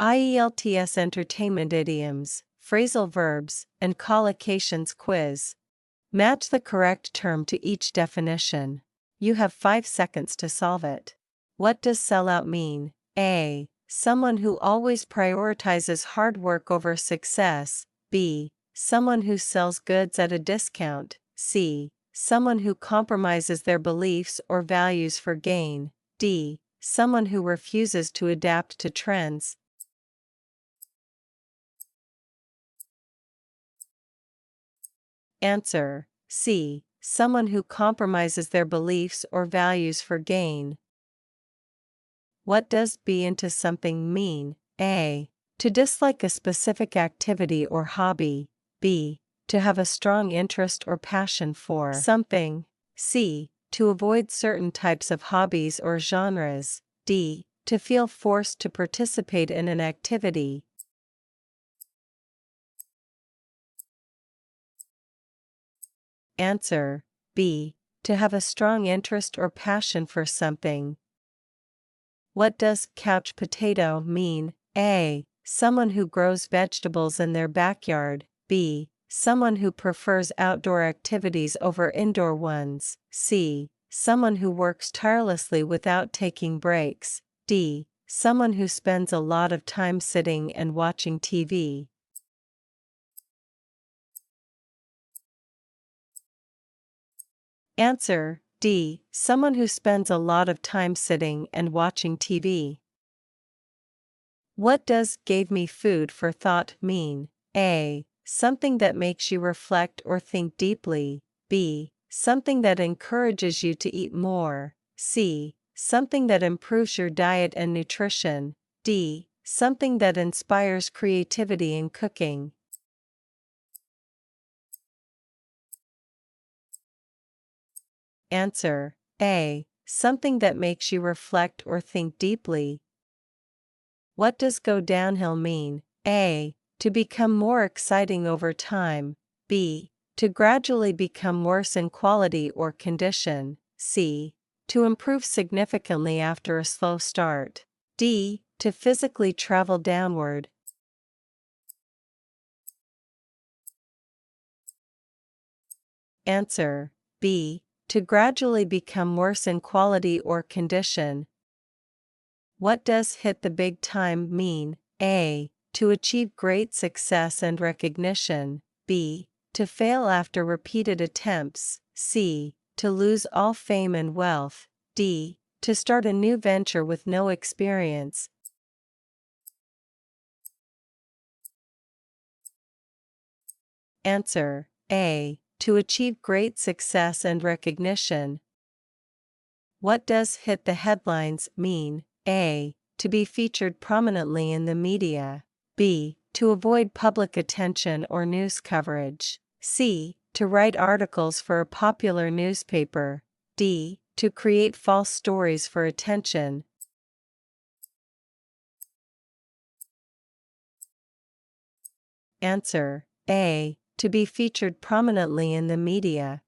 IELTS Entertainment Idioms, Phrasal Verbs, and Collocations Quiz. Match the correct term to each definition. You have 5 seconds to solve it. What does sell out mean? A. Someone who always prioritizes hard work over success. B. Someone who sells goods at a discount. C. Someone who compromises their beliefs or values for gain. D. Someone who refuses to adapt to trends. Answer: C. Someone who compromises their beliefs or values for gain. What does be into something mean? A. To dislike a specific activity or hobby. B. To have a strong interest or passion for something. C. To avoid certain types of hobbies or genres. D. To feel forced to participate in an activity. Answer: B. To have a strong interest or passion for something. What does couch potato mean? A. Someone who grows vegetables in their backyard. B. Someone who prefers outdoor activities over indoor ones. C. Someone who works tirelessly without taking breaks. D. Someone who spends a lot of time sitting and watching TV. Answer: D. Someone who spends a lot of time sitting and watching TV. What does gave me food for thought mean? A. Something that makes you reflect or think deeply. B. Something that encourages you to eat more. C. Something that improves your diet and nutrition. D. Something that inspires creativity in cooking. Answer: A. Something that makes you reflect or think deeply. What does go downhill mean? A. To become more exciting over time. B. To gradually become worse in quality or condition. C. To improve significantly after a slow start. D. To physically travel downward. Answer: B. To gradually become worse in quality or condition. What does hit the big time mean? A. To achieve great success and recognition. B. To fail after repeated attempts. C. To lose all fame and wealth. D. To start a new venture with no experience. Answer: A. To achieve great success and recognition. What does hit the headlines mean? A. To be featured prominently in the media. B. To avoid public attention or news coverage. C. To write articles for a popular newspaper. D. To create false stories for attention. Answer: A. To be featured prominently in the media.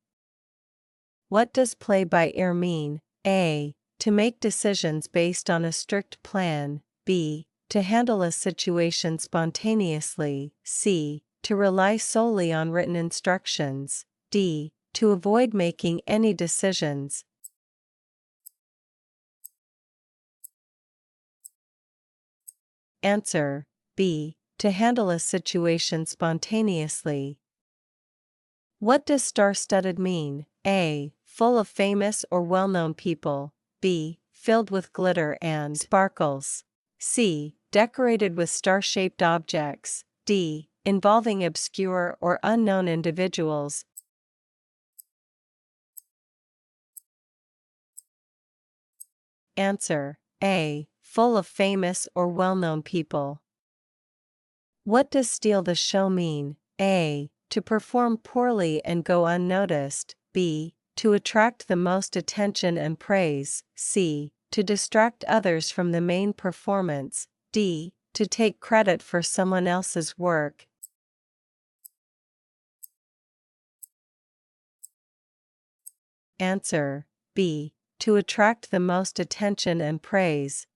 What does play by ear mean? A. To make decisions based on a strict plan. B. To handle a situation spontaneously. C. To rely solely on written instructions. D. To avoid making any decisions. Answer: B. To handle a situation spontaneously. What does star-studded mean? A. Full of famous or well-known people. B. Filled with glitter and sparkles. C. Decorated with star-shaped objects. D. Involving obscure or unknown individuals. Answer: A. Full of famous or well-known people. What does steal the show mean? A. To perform poorly and go unnoticed. B. To attract the most attention and praise. C. To distract others from the main performance. D. To take credit for someone else's work. Answer: B. To attract the most attention and praise.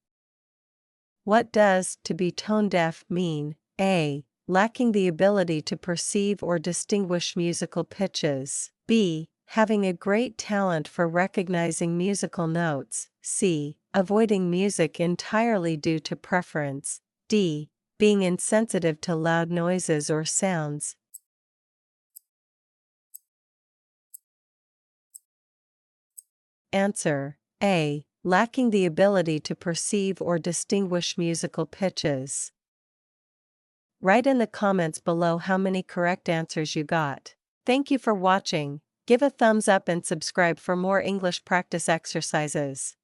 What does to be tone deaf mean? A. Lacking the ability to perceive or distinguish musical pitches. B. Having a great talent for recognizing musical notes. C. Avoiding music entirely due to preference. D. Being insensitive to loud noises or sounds. Answer: A. Lacking the ability to perceive or distinguish musical pitches. Write in the comments below how many correct answers you got. Thank you for watching. Give a thumbs up and subscribe for more English practice exercises.